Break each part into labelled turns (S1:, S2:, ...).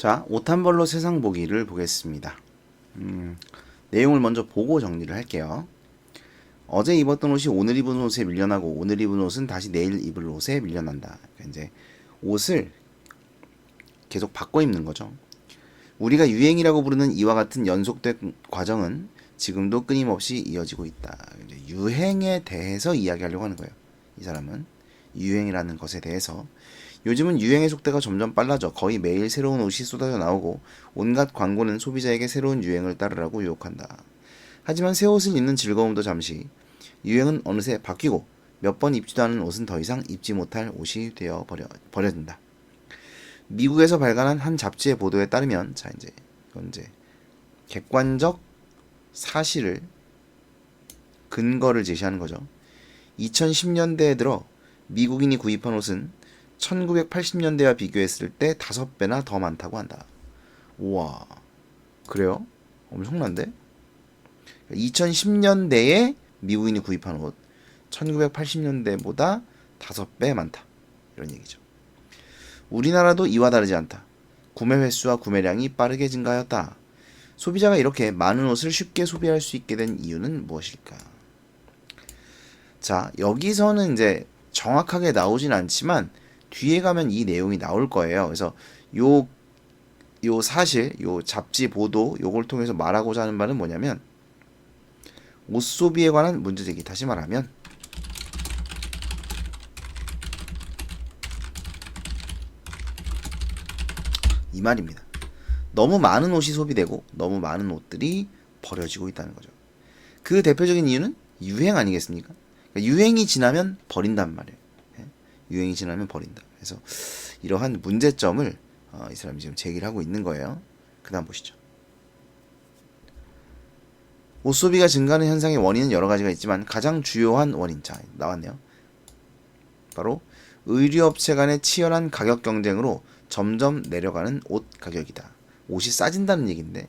S1: 자, 옷 한 벌로 세상 보기를 보겠습니다. 내용을 먼저 보고 정리를 할게요. 어제 입었던 옷이 오늘 입은 옷에 밀려나고 오늘 입은 옷은 다시 내일 입을 옷에 밀려난다. 그러니까 이제 옷을 계속 바꿔 입는 거죠. 우리가 유행이라고 부르는 이와 같은 연속된 과정은 지금도 끊임없이 이어지고 있다. 이제 유행에 대해서 이야기하려고 하는 거예요. 이 사람은 유행이라는 것에 대해서. 요즘은 유행의 속도가 점점 빨라져 거의 매일 새로운 옷이 쏟아져 나오고 온갖 광고는 소비자에게 새로운 유행을 따르라고 유혹한다. 하지만 새 옷을 입는 즐거움도 잠시, 유행은 어느새 바뀌고 몇 번 입지도 않은 옷은 더 이상 입지 못할 옷이 되어 버려진다. 미국에서 발간한 한 잡지의 보도에 따르면, 자 이건 이제 객관적 사실을 근거를 제시하는 거죠. 2010년대에 들어 미국인이 구입한 옷은 1980년대와 비교했을 때 5배나 더 많다고 한다. 우와, 그래요? 엄청난데? 2010년대에 미국인이 구입한 옷, 1980년대보다 5배 많다. 이런 얘기죠. 우리나라도 이와 다르지 않다. 구매 횟수와 구매량이 빠르게 증가하였다. 소비자가 이렇게 많은 옷을 쉽게 소비할 수 있게 된 이유는 무엇일까? 자, 여기서는 이제 정확하게 나오진 않지만 뒤에 가면 이 내용이 나올 거예요. 그래서 요 사실, 요 잡지 보도, 요걸 통해서 말하고자 하는 바는 뭐냐면, 옷 소비에 관한 문제제기. 다시 말하면, 이 말입니다. 너무 많은 옷이 소비되고, 너무 많은 옷들이 버려지고 있다는 거죠. 그 대표적인 이유는 유행 아니겠습니까? 그러니까 유행이 지나면 버린단 말이에요. 유행이 지나면 버린다. 그래서 이러한 문제점을 이 사람이 지금 제기를 하고 있는 거예요. 그 다음 보시죠. 옷 소비가 증가하는 현상의 원인은 여러 가지가 있지만 가장 주요한 원인, 자 나왔네요. 바로 의류업체 간의 치열한 가격 경쟁으로 점점 내려가는 옷 가격이다. 옷이 싸진다는 얘기인데,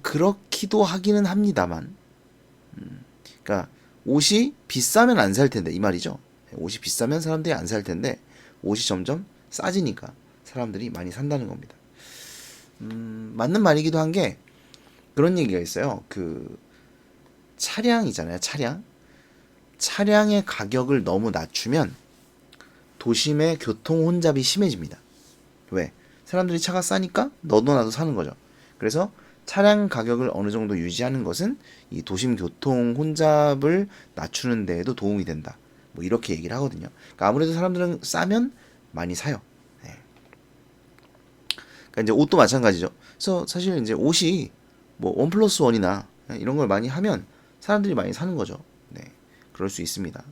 S1: 그렇기도 하기는 합니다만, 그러니까 옷이 비싸면 안 살 텐데, 이 말이죠. 옷이 비싸면 사람들이 안 살 텐데 옷이 점점 싸지니까 사람들이 많이 산다는 겁니다. 맞는 말이기도 한 게, 그런 얘기가 있어요. 그 차량이잖아요. 차량의 가격을 너무 낮추면 도심의 교통 혼잡이 심해집니다. 왜? 사람들이 차가 싸니까 너도 나도 사는 거죠. 그래서 차량 가격을 어느 정도 유지하는 것은 이 도심 교통 혼잡을 낮추는 데에도 도움이 된다. 뭐 이렇게 얘기를 하거든요. 그러니까 아무래도 사람들은 싸면 많이 사요. 네. 그러니까 이제 옷도 마찬가지죠. 그래서 사실 이제 옷이 뭐 1+1이나 이런 걸 많이 하면 사람들이 많이 사는 거죠. 네. 그럴 수 있습니다.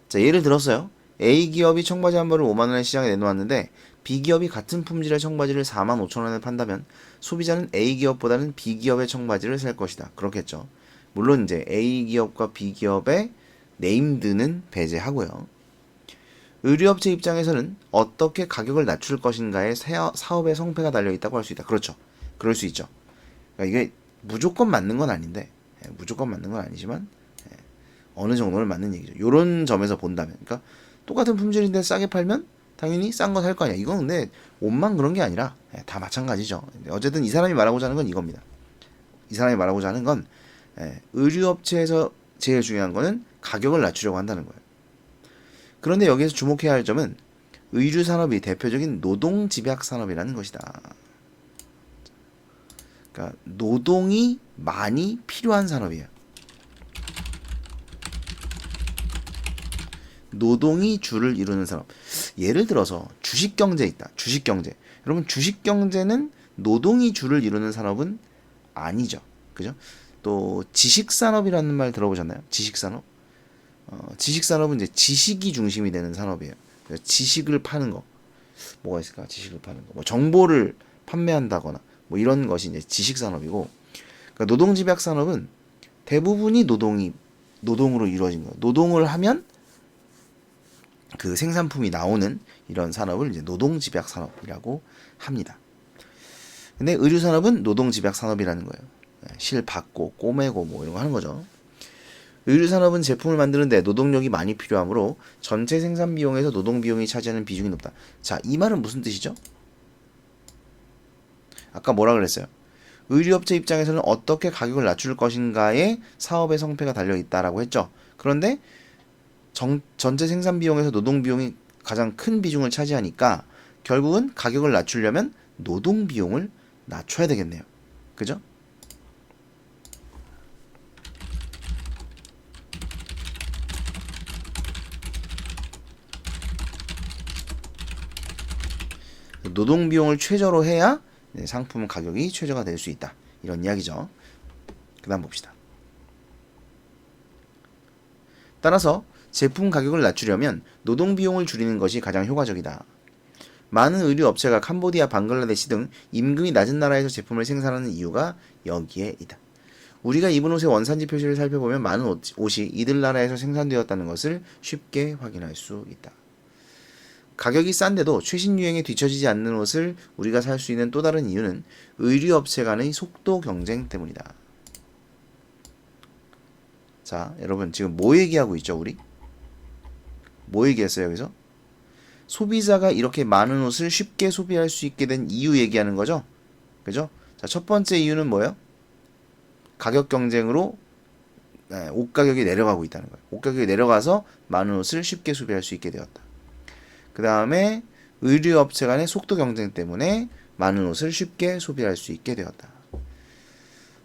S1: 자, 예를 들었어요. A 기업이 청바지 한 벌을 5만 원에 시장에 내놓았는데 B 기업이 같은 품질의 청바지를 4만 5천 원에 판다면 소비자는 A 기업보다는 B 기업의 청바지를 살 것이다. 그렇겠죠. 물론 이제 A 기업과 B 기업의 네임드는 배제하고요. 의류업체 입장에서는 어떻게 가격을 낮출 것인가에 사업의 성패가 달려있다고 할 수 있다. 그렇죠. 그럴 수 있죠. 그러니까 이게 무조건 맞는 건 아닌데, 무조건 맞는 건 아니지만 어느 정도는 맞는 얘기죠. 요런 점에서 본다면, 그러니까 똑같은 품질인데 싸게 팔면 당연히 싼 거 살 거 아니야. 이건 근데 옷만 그런 게 아니라 다 마찬가지죠. 어쨌든 이 사람이 말하고자 하는 건 이겁니다. 이 사람이 말하고자 하는 건, 의류업체에서 제일 중요한 거는 가격을 낮추려고 한다는 거예요. 그런데 여기에서 주목해야 할 점은 의류 산업이 대표적인 노동 집약 산업이라는 것이다. 그러니까 노동이 많이 필요한 산업이에요. 노동이 주를 이루는 산업. 예를 들어서 주식경제 있다. 주식경제. 여러분, 주식경제는 노동이 주를 이루는 산업은 아니죠. 그죠? 또 지식산업이라는 말 들어보셨나요? 지식산업? 지식산업은 이제 지식이 중심이 되는 산업이에요. 지식을 파는 거. 뭐가 있을까? 지식을 파는 거. 뭐 정보를 판매한다거나 뭐 이런 것이 이제 지식산업이고, 그러니까 노동집약산업은 대부분이 노동으로 이루어진 거예요. 노동을 하면 그 생산품이 나오는 이런 산업을 이제 노동집약산업이라고 합니다. 근데 의류산업은 노동집약산업이라는 거예요. 실 받고 꼬매고 뭐 이런 거 하는 거죠. 의류산업은 제품을 만드는데 노동력이 많이 필요하므로 전체 생산 비용에서 노동 비용이 차지하는 비중이 높다. 자, 이 말은 무슨 뜻이죠? 아까 뭐라 그랬어요? 의류업체 입장에서는 어떻게 가격을 낮출 것인가에 사업의 성패가 달려있다라고 했죠. 그런데 전체 생산 비용에서 노동 비용이 가장 큰 비중을 차지하니까 결국은 가격을 낮추려면 노동 비용을 낮춰야 되겠네요. 그죠? 노동 비용을 최저로 해야 상품 가격이 최저가 될 수 있다. 이런 이야기죠. 그 다음 봅시다. 따라서 제품 가격을 낮추려면 노동 비용을 줄이는 것이 가장 효과적이다. 많은 의류 업체가 캄보디아, 방글라데시 등 임금이 낮은 나라에서 제품을 생산하는 이유가 여기에 있다. 우리가 입은 옷의 원산지 표시를 살펴보면 많은 옷이 이들 나라에서 생산되었다는 것을 쉽게 확인할 수 있다. 가격이 싼데도 최신 유행에 뒤처지지 않는 옷을 우리가 살 수 있는 또 다른 이유는 의류 업체 간의 속도 경쟁 때문이다. 자, 여러분 지금 뭐 얘기하고 있죠, 우리? 뭐 얘기했어요, 여기서? 소비자가 이렇게 많은 옷을 쉽게 소비할 수 있게 된 이유 얘기하는 거죠? 그죠? 자, 첫 번째 이유는 뭐예요? 가격 경쟁으로 옷 가격이 내려가고 있다는 거예요. 옷 가격이 내려가서 많은 옷을 쉽게 소비할 수 있게 되었다. 그 다음에 의류업체 간의 속도 경쟁 때문에 많은 옷을 쉽게 소비할 수 있게 되었다.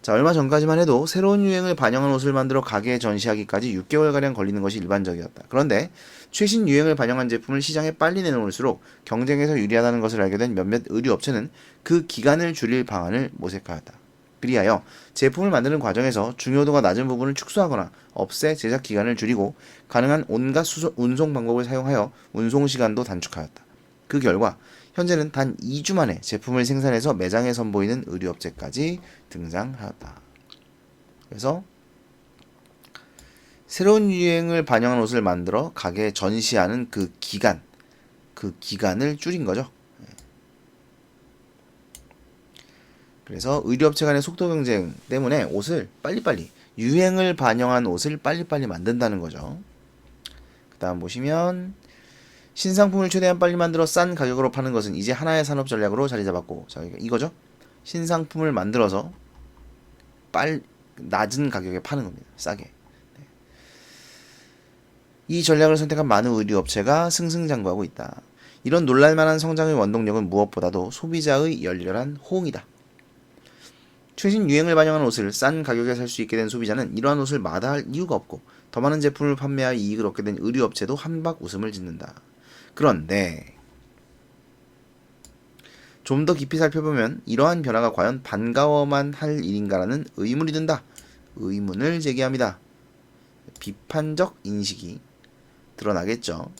S1: 자, 얼마 전까지만 해도 새로운 유행을 반영한 옷을 만들어 가게에 전시하기까지 6개월가량 걸리는 것이 일반적이었다. 그런데 최신 유행을 반영한 제품을 시장에 빨리 내놓을수록 경쟁에서 유리하다는 것을 알게 된 몇몇 의류업체는 그 기간을 줄일 방안을 모색하였다. 그리하여 제품을 만드는 과정에서 중요도가 낮은 부분을 축소하거나 없애 제작 기간을 줄이고 가능한 온갖 운송 방법을 사용하여 운송 시간도 단축하였다. 그 결과 현재는 단 2주 만에 제품을 생산해서 매장에 선보이는 의류업체까지 등장하였다. 그래서 새로운 유행을 반영한 옷을 만들어 가게에 전시하는 그 기간을 줄인 거죠. 그래서 의류업체 간의 속도 경쟁 때문에 옷을 빨리빨리, 유행을 반영한 옷을 빨리빨리 만든다는 거죠. 그 다음 보시면 신상품을 최대한 빨리 만들어 싼 가격으로 파는 것은 이제 하나의 산업 전략으로 자리 잡았고, 자, 이거죠. 신상품을 만들어서 낮은 가격에 파는 겁니다. 싸게. 네. 이 전략을 선택한 많은 의류업체가 승승장구하고 있다. 이런 놀랄만한 성장의 원동력은 무엇보다도 소비자의 열렬한 호응이다. 최신 유행을 반영한 옷을 싼 가격에 살 수 있게 된 소비자는 이러한 옷을 마다할 이유가 없고 더 많은 제품을 판매하여 이익을 얻게 된 의류업체도 한박 웃음을 짓는다. 그런데 좀 더 깊이 살펴보면 이러한 변화가 과연 반가워만 할 일인가라는 의문이 든다. 의문을 제기합니다. 비판적 인식이 드러나겠죠.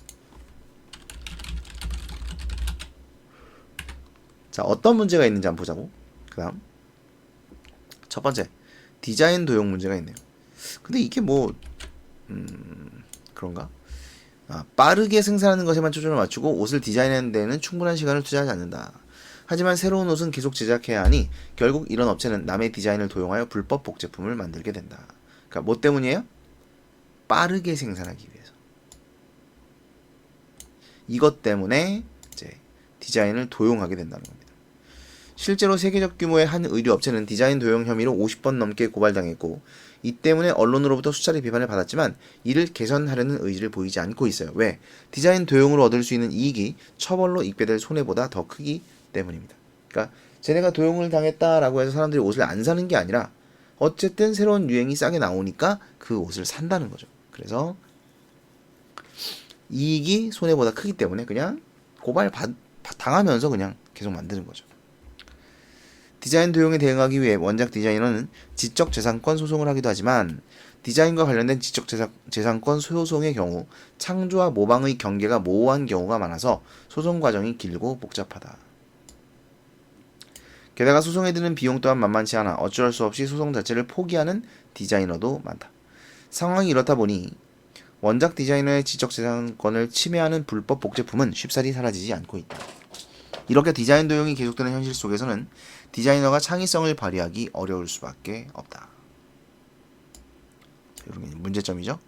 S1: 자, 어떤 문제가 있는지 한번 보자고. 그 다음 첫 번째, 디자인 도용 문제가 있네요. 근데 이게 뭐 그런가? 빠르게 생산하는 것에만 초점을 맞추고 옷을 디자인하는 데에는 충분한 시간을 투자하지 않는다. 하지만 새로운 옷은 계속 제작해야 하니 결국 이런 업체는 남의 디자인을 도용하여 불법 복제품을 만들게 된다. 그러니까 뭐 때문이에요? 빠르게 생산하기 위해서. 이것 때문에 이제 디자인을 도용하게 된다는 겁니다. 실제로 세계적 규모의 한 의류업체는 디자인 도용 혐의로 50번 넘게 고발당했고 이 때문에 언론으로부터 수차례 비판을 받았지만 이를 개선하려는 의지를 보이지 않고 있어요. 왜? 디자인 도용으로 얻을 수 있는 이익이 처벌로 입배될 손해보다 더 크기 때문입니다. 그러니까 쟤네가 도용을 당했다라고 해서 사람들이 옷을 안 사는 게 아니라 어쨌든 새로운 유행이 싸게 나오니까 그 옷을 산다는 거죠. 그래서 이익이 손해보다 크기 때문에 그냥 고발 당하면서 그냥 계속 만드는 거죠. 디자인 도용에 대응하기 위해 원작 디자이너는 지적재산권 소송을 하기도 하지만 디자인과 관련된 지적재산권 소송의 경우 창조와 모방의 경계가 모호한 경우가 많아서 소송 과정이 길고 복잡하다. 게다가 소송에 드는 비용 또한 만만치 않아 어쩔 수 없이 소송 자체를 포기하는 디자이너도 많다. 상황이 이렇다 보니 원작 디자이너의 지적재산권을 침해하는 불법 복제품은 쉽사리 사라지지 않고 있다. 이렇게 디자인 도용이 계속되는 현실 속에서는 디자이너가 창의성을 발휘하기 어려울 수밖에 없다. 이런 게 문제점이죠.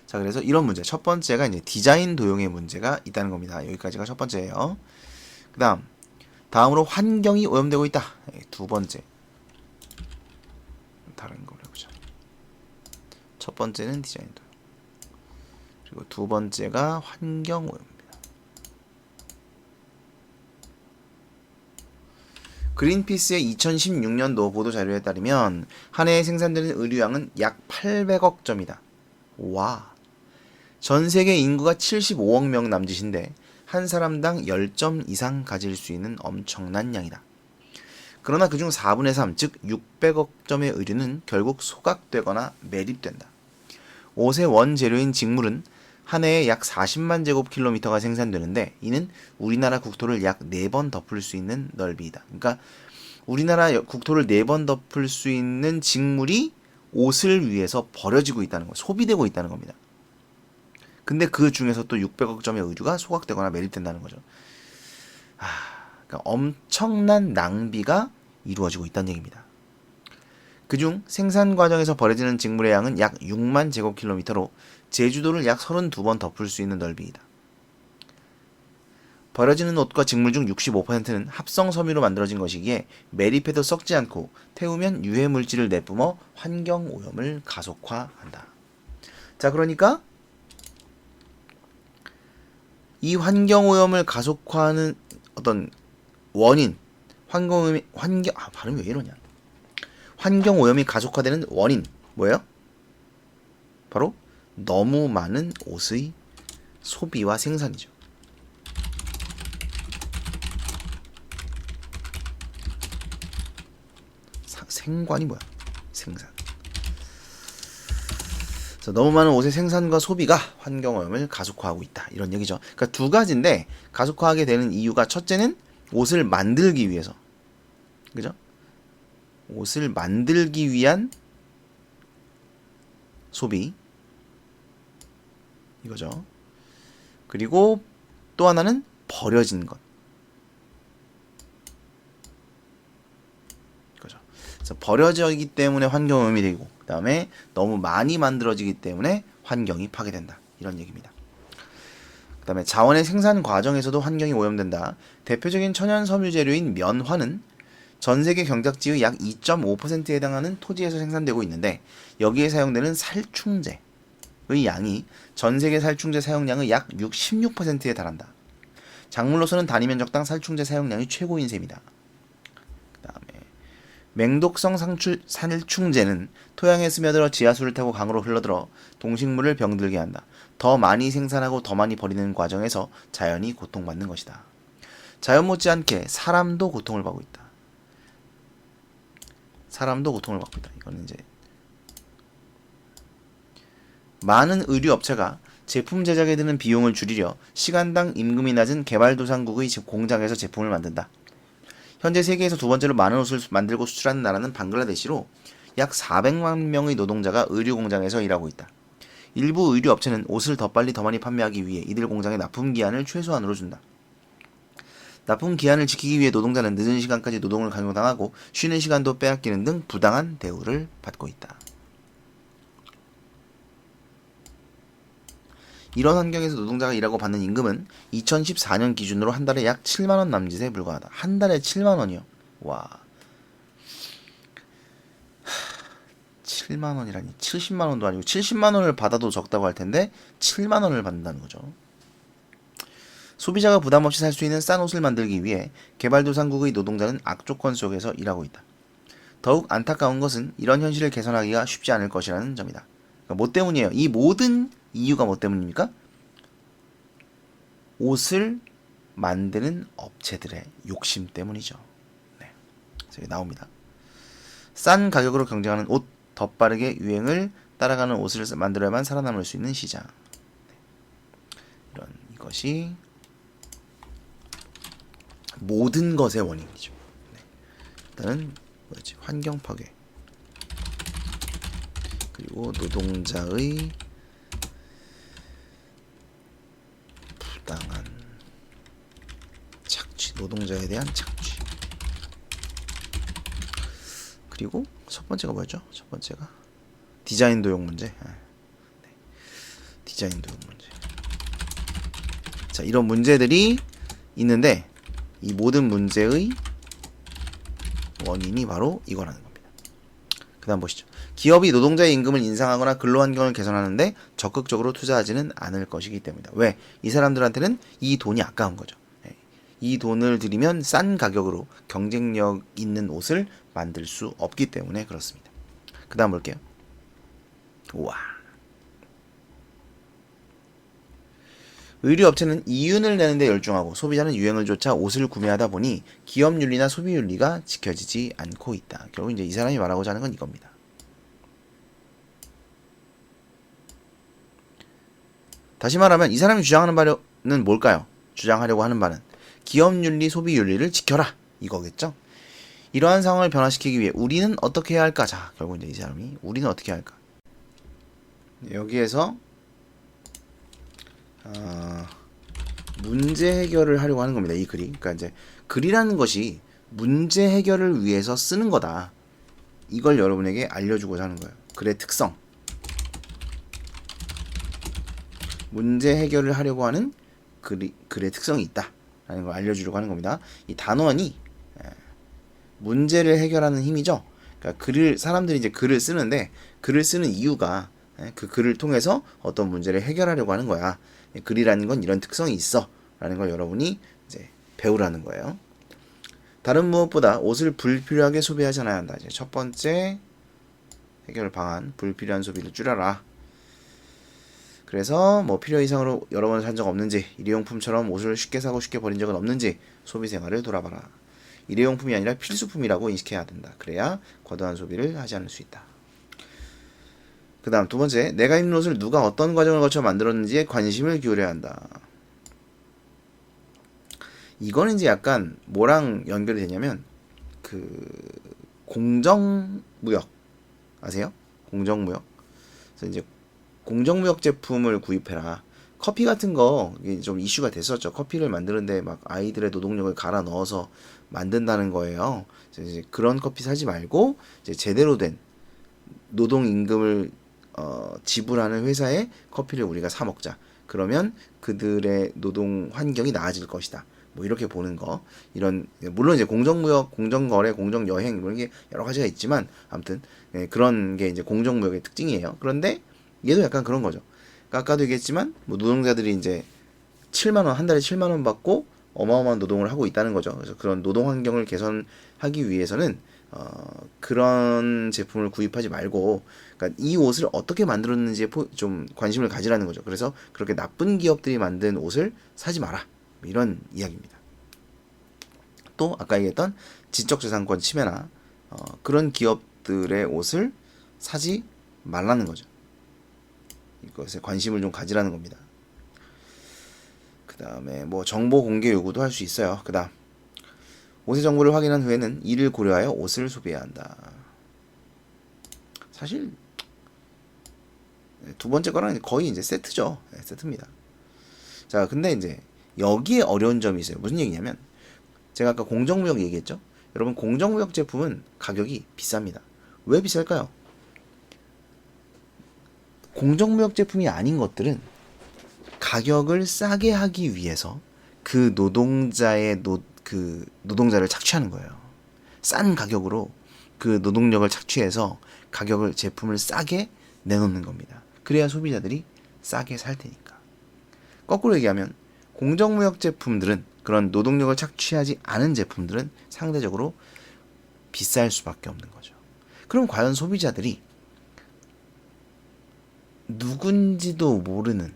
S1: 자, 그래서 이런 문제. 첫 번째가 이제 디자인 도용의 문제가 있다는 겁니다. 여기까지가 첫 번째예요. 다음으로 환경이 오염되고 있다. 두 번째. 다른 걸로 해보자. 첫 번째는 디자인 도용. 그리고 두 번째가 환경 오염입니다. 그린피스의 2016년도 보도 자료에 따르면 한 해에 생산되는 의류량은 약 800억 점이다. 와. 전 세계 인구가 75억 명 남짓인데 한 사람당 10점 이상 가질 수 있는 엄청난 양이다. 그러나 그중 4분의 3, 즉 600억 점의 의류는 결국 소각되거나 매립된다. 옷의 원재료인 직물은 한 해에 약 40만 제곱킬로미터가 생산되는데 이는 우리나라 국토를 약 4번 덮을 수 있는 넓이이다. 그러니까 우리나라 국토를 4번 덮을 수 있는 직물이 옷을 위해서 버려지고 있다는 거, 소비되고 있다는 겁니다. 근데 그 중에서 또 600억 점의 의류가 소각되거나 매립된다는 거죠. 그러니까 엄청난 낭비가 이루어지고 있다는 얘기입니다. 그중 생산 과정에서 버려지는 직물의 양은 약 6만 제곱킬로미터로 제주도를 약 32번 덮을 수 있는 넓이이다. 버려지는 옷과 직물 중 65%는 합성 섬유로 만들어진 것이기에 매립해도 썩지 않고 태우면 유해 물질을 내뿜어 환경 오염을 가속화한다. 자, 그러니까 이 환경 오염을 가속화하는 어떤 원인, 발음이 왜 이러냐? 환경 오염이 가속화되는 원인 뭐예요? 바로 너무 많은 옷의 소비와 생산이죠. 생관이 뭐야? 생산. 그래서 너무 많은 옷의 생산과 소비가 환경 오염을 가속화하고 있다. 이런 얘기죠. 그러니까 두 가지인데 가속화하게 되는 이유가 첫째는 옷을 만들기 위해서. 그죠? 옷을 만들기 위한 소비. 이거죠. 그리고 또 하나는 버려진 것. 이거죠. 그래서 버려지기 때문에 환경 오염이 되고, 그 다음에 너무 많이 만들어지기 때문에 환경이 파괴된다. 이런 얘기입니다. 그 다음에 자원의 생산 과정에서도 환경이 오염된다. 대표적인 천연 섬유 재료인 면화는 전 세계 경작지의 약 2.5%에 해당하는 토지에서 생산되고 있는데 여기에 사용되는 살충제의 양이 전 세계 살충제 사용량의 약 16%에 달한다. 작물로서는 단위 면적당 살충제 사용량이 최고인 셈이다. 그 다음에 맹독성 살충제는 토양에 스며들어 지하수를 타고 강으로 흘러들어 동식물을 병들게 한다. 더 많이 생산하고 더 많이 버리는 과정에서 자연이 고통받는 것이다. 자연 못지않게 사람도 고통을 받고 있다. 사람도 고통을 받고 있다. 이거는 이제 많은 의류 업체가 제품 제작에 드는 비용을 줄이려 시간당 임금이 낮은 개발도상국의 공장에서 제품을 만든다. 현재 세계에서 두 번째로 많은 옷을 만들고 수출하는 나라는 방글라데시로 약 400만 명의 노동자가 의류 공장에서 일하고 있다. 일부 의류 업체는 옷을 더 빨리 더 많이 판매하기 위해 이들 공장의 납품 기한을 최소한으로 준다. 납품 기한을 지키기 위해 노동자는 늦은 시간까지 노동을 강요당하고 쉬는 시간도 빼앗기는 등 부당한 대우를 받고 있다. 이런 환경에서 노동자가 일하고 받는 임금은 2014년 기준으로 한 달에 약 7만원 남짓에 불과하다. 한 달에 7만원이요. 와. 7만원이라니. 70만원도 아니고 70만원을 받아도 적다고 할 텐데 7만원을 받는다는 거죠. 소비자가 부담없이 살 수 있는 싼 옷을 만들기 위해 개발도상국의 노동자는 악조건 속에서 일하고 있다. 더욱 안타까운 것은 이런 현실을 개선하기가 쉽지 않을 것이라는 점이다. 그러니까 뭐 때문이에요? 이 모든 이유가 뭐 때문입니까? 옷을 만드는 업체들의 욕심 때문이죠. 네. 그래서 여기 나옵니다. 싼 가격으로 경쟁하는 옷, 더 빠르게 유행을 따라가는 옷을 만들어야만 살아남을 수 있는 시장. 네. 이것이 모든 것의 원인이죠. 네. 일단은 뭐였지? 환경 파괴. 그리고 노동자의 부당한 착취, 노동자에 대한 착취. 그리고 첫 번째가 뭐였죠? 첫 번째가 디자인 도용 문제. 디자인 도용 문제. 자, 이런 문제들이 있는데 이 모든 문제의 원인이 바로 이거라는 겁니다. 그 다음 보시죠. 기업이 노동자의 임금을 인상하거나 근로환경을 개선하는데 적극적으로 투자하지는 않을 것이기 때문이다. 왜? 이 사람들한테는 이 돈이 아까운 거죠. 이 돈을 들이면 싼 가격으로 경쟁력 있는 옷을 만들 수 없기 때문에 그렇습니다. 그 다음 볼게요. 우와. 의류업체는 이윤을 내는데 열중하고 소비자는 유행을 쫓아 옷을 구매하다 보니 기업윤리나 소비윤리가 지켜지지 않고 있다. 결국 이제 이 사람이 말하고자 하는 건 이겁니다. 다시 말하면 이 사람이 주장하는 바는 뭘까요? 주장하려고 하는 바는 기업윤리, 소비윤리를 지켜라 이거겠죠? 이러한 상황을 변화시키기 위해 우리는 어떻게 해야 할까? 자, 결국 이제 이 사람이 우리는 어떻게 해야 할까? 여기에서 문제 해결을 하려고 하는 겁니다. 이 글이. 그러니까 이제 글이라는 것이 문제 해결을 위해서 쓰는 거다. 이걸 여러분에게 알려주고자 하는 거예요. 글의 특성. 문제 해결을 하려고 하는 글의 특성이 있다. 라는 걸 알려주려고 하는 겁니다. 이 단원이 문제를 해결하는 힘이죠. 그러니까 사람들이 이제 글을 쓰는데 글을 쓰는 이유가 그 글을 통해서 어떤 문제를 해결하려고 하는 거야. 글이라는 건 이런 특성이 있어. 라는 걸 여러분이 이제 배우라는 거예요. 다른 무엇보다 옷을 불필요하게 소비하지 않아야 한다. 이제 첫 번째 해결 방안, 불필요한 소비를 줄여라. 그래서 뭐 필요 이상으로 여러 번 산 적 없는지, 일회용품처럼 옷을 쉽게 사고 쉽게 버린 적은 없는지 소비 생활을 돌아봐라. 일회용품이 아니라 필수품이라고 인식해야 된다. 그래야 과도한 소비를 하지 않을 수 있다. 그 다음 두 번째, 내가 입는 옷을 누가 어떤 과정을 거쳐 만들었는지에 관심을 기울여야 한다. 이거는 이제 약간 뭐랑 연결이 되냐면 공정무역 아세요? 공정무역. 그래서 이제 공정무역 제품을 구입해라. 커피 같은 거 좀 이슈가 됐었죠. 커피를 만드는데 막 아이들의 노동력을 갈아 넣어서 만든다는 거예요. 그래서 이제 그런 커피 사지 말고 이제 제대로 된 노동 임금을 지불하는 회사의 커피를 우리가 사 먹자. 그러면 그들의 노동 환경이 나아질 것이다. 뭐 이렇게 보는 거. 이런 물론 이제 공정무역, 공정거래, 공정여행 이런 게 여러 가지가 있지만 아무튼 그런 게 이제 공정무역의 특징이에요. 그런데 얘도 약간 그런 거죠. 그러니까 아까도 얘기했지만 뭐 노동자들이 이제 7만 원, 한 달에 7만 원 받고 어마어마한 노동을 하고 있다는 거죠. 그래서 그런 노동 환경을 개선하기 위해서는 그런 제품을 구입하지 말고, 그러니까 이 옷을 어떻게 만들었는지에 좀 관심을 가지라는 거죠. 그래서 그렇게 나쁜 기업들이 만든 옷을 사지 마라. 이런 이야기입니다. 또 아까 얘기했던 지적재산권 침해나 그런 기업들의 옷을 사지 말라는 거죠. 이것에 관심을 좀 가지라는 겁니다. 그 다음에 뭐 정보 공개 요구도 할 수 있어요. 그 다음 옷의 정보를 확인한 후에는 이를 고려하여 옷을 소비해야 한다. 사실 두 번째 거랑 거의 이제 세트죠. 네, 세트입니다. 자, 근데 이제 여기에 어려운 점이 있어요. 무슨 얘기냐면 제가 아까 공정무역 얘기했죠. 여러분 공정무역 제품은 가격이 비쌉니다. 왜 비쌀까요? 공정무역 제품이 아닌 것들은 가격을 싸게 하기 위해서 그 노동자의 노동자를 착취하는 거예요. 싼 가격으로 그 노동력을 착취해서 제품을 싸게 내놓는 겁니다. 그래야 소비자들이 싸게 살 테니까. 거꾸로 얘기하면 공정무역 제품들은, 그런 노동력을 착취하지 않은 제품들은 상대적으로 비쌀 수밖에 없는 거죠. 그럼 과연 소비자들이 누군지도 모르는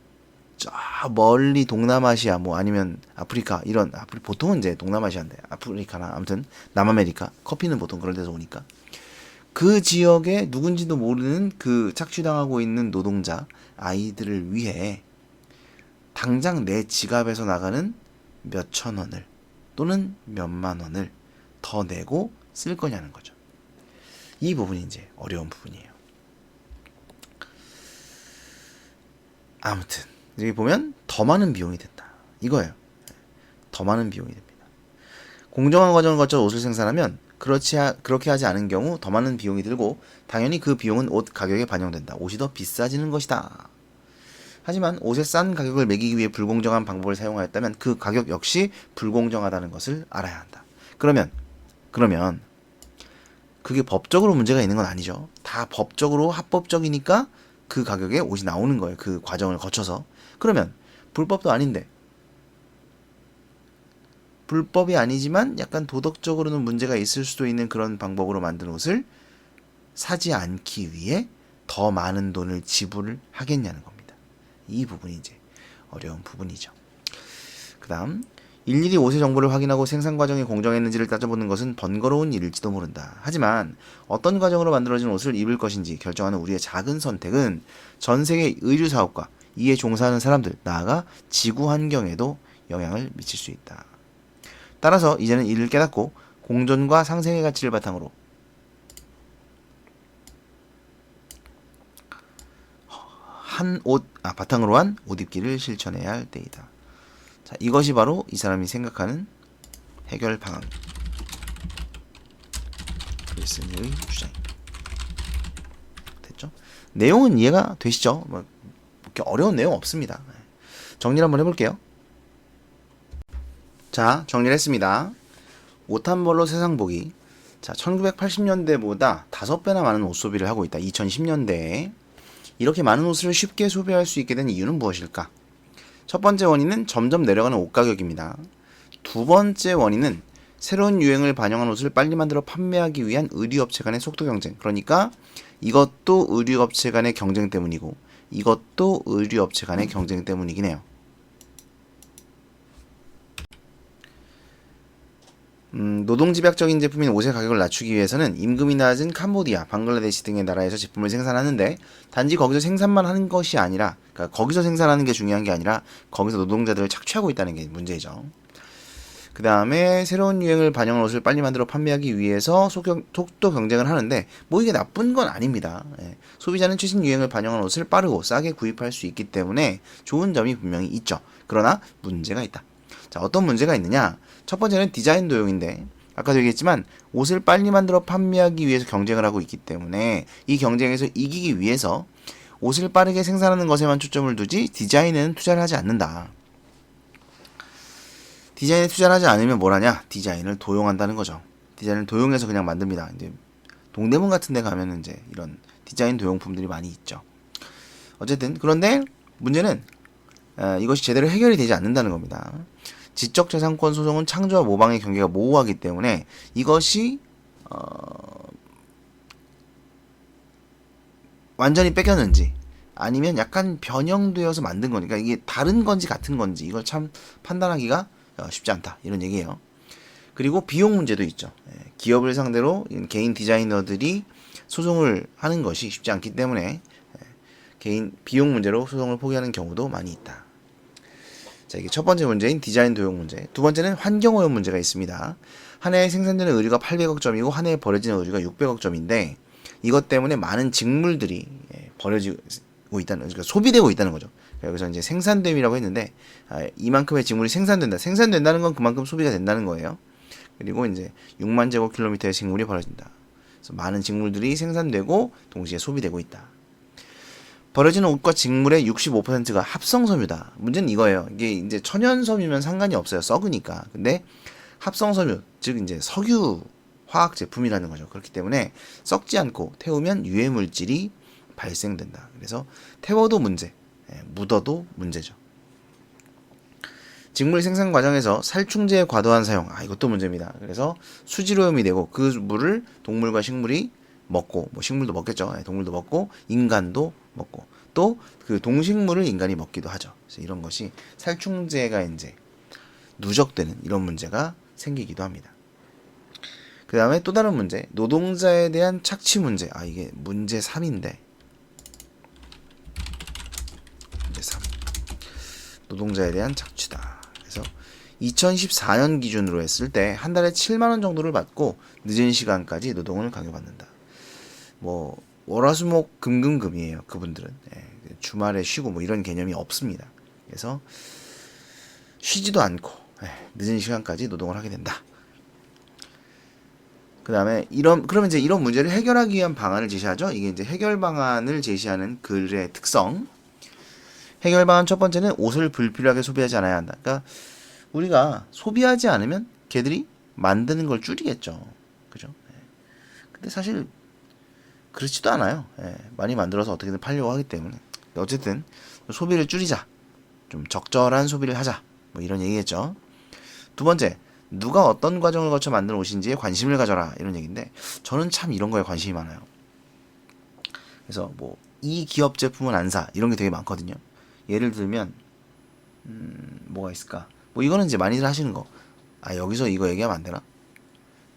S1: 저 멀리 동남아시아 뭐 아니면 아프리카 이런 보통은 이제 동남아시아인데 아프리카나 아무튼 남아메리카, 커피는 보통 그런 데서 오니까 그 지역에 누군지도 모르는 그 착취당하고 있는 노동자 아이들을 위해 당장 내 지갑에서 나가는 몇천 원을 또는 몇만 원을 더 내고 쓸 거냐는 거죠. 이 부분이 이제 어려운 부분이에요. 아무튼 여기 보면 더 많은 비용이 된다. 이거예요. 더 많은 비용이 됩니다. 공정한 과정을 거쳐 옷을 생산하면 그렇게 하지 않은 경우 더 많은 비용이 들고 당연히 그 비용은 옷 가격에 반영된다. 옷이 더 비싸지는 것이다. 하지만 옷의 싼 가격을 매기기 위해 불공정한 방법을 사용하였다면 그 가격 역시 불공정하다는 것을 알아야 한다. 그러면 그게 법적으로 문제가 있는 건 아니죠. 다 법적으로 합법적이니까 그 가격에 옷이 나오는 거예요. 그 과정을 거쳐서. 그러면 불법도 아닌데, 불법이 아니지만 약간 도덕적으로는 문제가 있을 수도 있는 그런 방법으로 만든 옷을 사지 않기 위해 더 많은 돈을 지불을 하겠냐는 겁니다. 이 부분이 이제 어려운 부분이죠. 그 다음, 일일이 옷의 정보를 확인하고 생산 과정이 공정했는지를 따져보는 것은 번거로운 일일지도 모른다. 하지만 어떤 과정으로 만들어진 옷을 입을 것인지 결정하는 우리의 작은 선택은 전 세계 의류 사업과 이에 종사하는 사람들, 나아가 지구 환경에도 영향을 미칠 수 있다. 따라서 이제는 이를 깨닫고 공존과 상생의 가치를 바탕으로 바탕으로 한 옷 입기를 실천해야 할 때이다. 자, 이것이 바로 이 사람이 생각하는 해결 방안. 글쓴이의 주장입니다. 됐죠? 내용은 이해가 되시죠? 뭐 이렇게 어려운 내용 없습니다. 정리를 한번 해볼게요. 자, 정리를 했습니다. 옷 한 벌로 세상 보기. 자, 1980년대보다 5배나 많은 옷 소비를 하고 있다. 2010년대에. 이렇게 많은 옷을 쉽게 소비할 수 있게 된 이유는 무엇일까? 첫 번째 원인은 점점 내려가는 옷 가격입니다. 두 번째 원인은 새로운 유행을 반영한 옷을 빨리 만들어 판매하기 위한 의류업체 간의 속도 경쟁. 그러니까 이것도 의류업체 간의 경쟁 때문이고 이것도 의류업체 간의 경쟁 때문이긴 해요. 노동집약적인 제품인 옷의 가격을 낮추기 위해서는 임금이 낮은 캄보디아, 방글라데시 등의 나라에서 제품을 생산하는데 단지 거기서 생산만 하는 것이 아니라, 그러니까 거기서 생산하는 게 중요한 게 아니라 거기서 노동자들을 착취하고 있다는 게 문제죠. 그 다음에 새로운 유행을 반영한 옷을 빨리 만들어 판매하기 위해서 속도 경쟁을 하는데 뭐 이게 나쁜 건 아닙니다. 소비자는 최신 유행을 반영한 옷을 빠르고 싸게 구입할 수 있기 때문에 좋은 점이 분명히 있죠. 그러나 문제가 있다. 자, 어떤 문제가 있느냐? 첫 번째는 디자인 도용인데 아까도 얘기했지만 옷을 빨리 만들어 판매하기 위해서 경쟁을 하고 있기 때문에 이 경쟁에서 이기기 위해서 옷을 빠르게 생산하는 것에만 초점을 두지 디자인에는 투자를 하지 않는다. 디자인에 투자를 하지 않으면 뭘 하냐? 디자인을 도용한다는 거죠. 디자인을 도용해서 그냥 만듭니다. 이제 동대문 같은 데 가면은 이제 이런 디자인 도용품들이 많이 있죠. 어쨌든 그런데 문제는 이것이 제대로 해결이 되지 않는다는 겁니다. 지적재산권 소송은 창조와 모방의 경계가 모호하기 때문에 이것이 완전히 뺏겼는지 아니면 약간 변형되어서 만든 거니까 이게 다른 건지 같은 건지 이걸 참 판단하기가 쉽지 않다 이런 얘기예요. 그리고 비용 문제도 있죠. 기업을 상대로 개인 디자이너들이 소송을 하는 것이 쉽지 않기 때문에 개인 비용 문제로 소송을 포기하는 경우도 많이 있다. 자, 이게 첫 번째 문제인 디자인 도용 문제. 두 번째는 환경오염 문제가 있습니다. 한 해에 생산되는 의류가 800억 점이고 한 해에 버려지는 의류가 600억 점인데 이것 때문에 많은 직물들이 버려지고 있다는, 그러니까 소비되고 있다는 거죠. 여기서 이제 생산됨이라고 했는데 이만큼의 직물이 생산된다는 건 그만큼 소비가 된다는 거예요. 그리고 이제 6만 제곱킬로미터의 직물이 버려진다. 그래서 많은 직물들이 생산되고 동시에 소비되고 있다. 버려지는 옷과 직물의 65%가 합성섬유다. 문제는 이거예요. 이게 이제 천연섬유면 상관이 없어요. 썩으니까. 근데 합성섬유, 즉 이제 석유 화학 제품이라는 거죠. 그렇기 때문에 썩지 않고 태우면 유해 물질이 발생된다. 그래서 태워도 문제, 묻어도 문제죠. 직물 생산 과정에서 살충제의 과도한 사용, 이것도 문제입니다. 그래서 수질오염이 되고 그 물을 동물과 식물이 먹고, 뭐 식물도 먹겠죠. 동물도 먹고 인간도 먹고 또 그 동식물을 인간이 먹기도 하죠. 그래서 이런 것이 살충제가 이제 누적되는 이런 문제가 생기기도 합니다. 그 다음에 또 다른 문제, 노동자에 대한 착취 문제. 이게 문제 3인데 문제 3. 노동자에 대한 착취다. 그래서 2014년 기준으로 했을 때 한 달에 7만 원 정도를 받고 늦은 시간까지 노동을 강요받는다. 뭐 월화수목 금금금이에요. 그분들은 주말에 쉬고 뭐 이런 개념이 없습니다. 그래서 쉬지도 않고 늦은 시간까지 노동을 하게 된다. 그다음에 그러면 이제 이런 문제를 해결하기 위한 방안을 제시하죠. 이게 이제 해결 방안을 제시하는 글의 특성. 해결 방안 첫 번째는 옷을 불필요하게 소비하지 않아야 한다. 그러니까 우리가 소비하지 않으면 걔들이 만드는 걸 줄이겠죠. 그죠? 근데 사실 그렇지도 않아요. 많이 만들어서 어떻게든 팔려고 하기 때문에. 어쨌든 소비를 줄이자. 좀 적절한 소비를 하자. 뭐 이런 얘기겠죠. 두 번째, 누가 어떤 과정을 거쳐 만든 옷인지에 관심을 가져라. 이런 얘기인데 저는 참 이런 거에 관심이 많아요. 그래서 뭐 이 기업 제품은 안 사. 이런 게 되게 많거든요. 예를 들면 뭐가 있을까? 뭐 이거는 이제 많이들 하시는 거. 아, 여기서 이거 얘기하면 안 되나?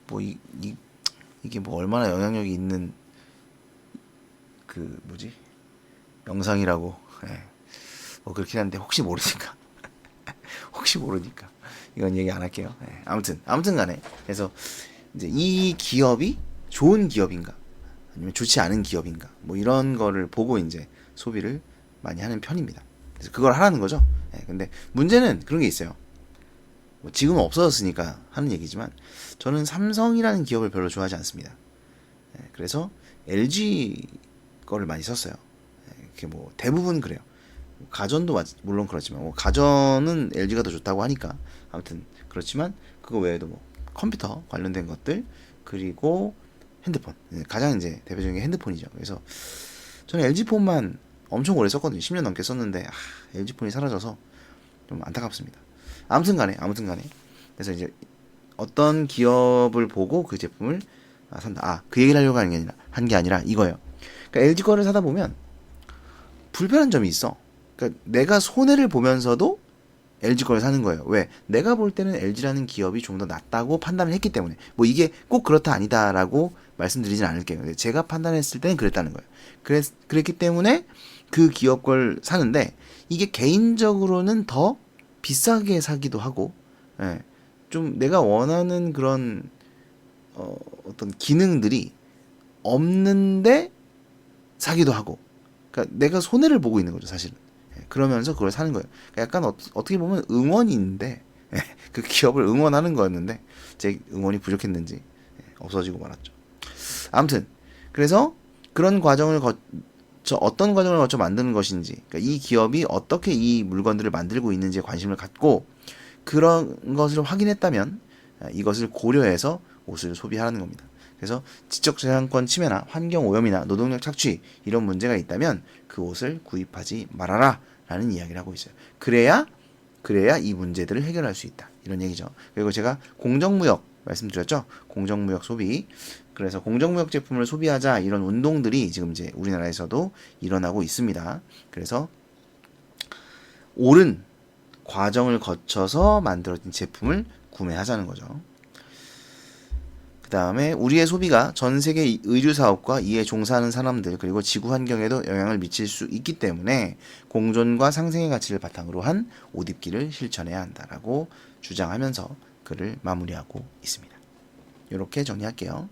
S1: 뭐 이게 뭐 얼마나 영향력이 있는 그 뭐지? 영상이라고. 뭐 그렇긴 한데 혹시 모르니까. 혹시 모르니까 이건 얘기 안 할게요. 아무튼 간에 그래서 이제 이 기업이 좋은 기업인가 아니면 좋지 않은 기업인가 뭐 이런 거를 보고 이제 소비를 많이 하는 편입니다. 그래서 그걸 하라는 거죠. 근데 문제는 그런 게 있어요. 뭐 지금은 없어졌으니까 하는 얘기지만 저는 삼성이라는 기업을 별로 좋아하지 않습니다. 그래서 LG 거를 많이 썼어요. 이렇게 뭐 대부분 그래요. 가전도 물론 그렇지만 뭐 가전은 LG가 더 좋다고 하니까 아무튼 그렇지만 그거 외에도 뭐 컴퓨터 관련된 것들 그리고 핸드폰 가장 이제 대표적인 게 핸드폰이죠. 그래서 저는 LG 폰만 엄청 오래 썼거든요. 10년 넘게 썼는데 LG 폰이 사라져서 좀 안타깝습니다. 아무튼 간에 그래서 이제 어떤 기업을 보고 그 제품을 산다. 그 얘기를 하려고 한 게 아니라 이거예요. 그러니까 LG 거를 사다 보면 불편한 점이 있어. 그러니까 내가 손해를 보면서도 LG 걸 사는 거예요. 왜? 내가 볼 때는 LG라는 기업이 좀 더 낫다고 판단을 했기 때문에. 뭐 이게 꼭 그렇다 아니다라고 말씀드리진 않을게요. 제가 판단했을 때는 그랬다는 거예요. 그랬기 때문에 그 기업 걸 사는데 이게 개인적으로는 더 비싸게 사기도 하고, 좀 내가 원하는 그런 어떤 기능들이 없는데 사기도 하고. 그러니까 내가 손해를 보고 있는 거죠, 사실은. 그러면서 그걸 사는 거예요. 그러니까 약간 어떻게 보면 응원인데 그 기업을 응원하는 거였는데 제 응원이 부족했는지 없어지고 말았죠. 아무튼 그래서 그런 과정을 거쳐 어떤 과정을 거쳐 만드는 것인지, 그러니까 이 기업이 어떻게 이 물건들을 만들고 있는지에 관심을 갖고 그런 것을 확인했다면 이것을 고려해서 옷을 소비하라는 겁니다. 그래서 지적재산권 침해나 환경오염이나 노동력 착취 이런 문제가 있다면 그 옷을 구입하지 말아라 라는 이야기를 하고 있어요. 그래야 이 문제들을 해결할 수 있다 이런 얘기죠. 그리고 제가 공정무역 말씀드렸죠. 공정무역 소비. 그래서 공정무역 제품을 소비하자 이런 운동들이 지금 이제 우리나라에서도 일어나고 있습니다. 그래서 옳은 과정을 거쳐서 만들어진 제품을 구매하자는 거죠. 그 다음에 우리의 소비가 전 세계 의류 사업과 이에 종사하는 사람들 그리고 지구 환경에도 영향을 미칠 수 있기 때문에 공존과 상생의 가치를 바탕으로 한 옷 입기를 실천해야 한다라고 주장하면서 글을 마무리하고 있습니다. 이렇게 정리할게요.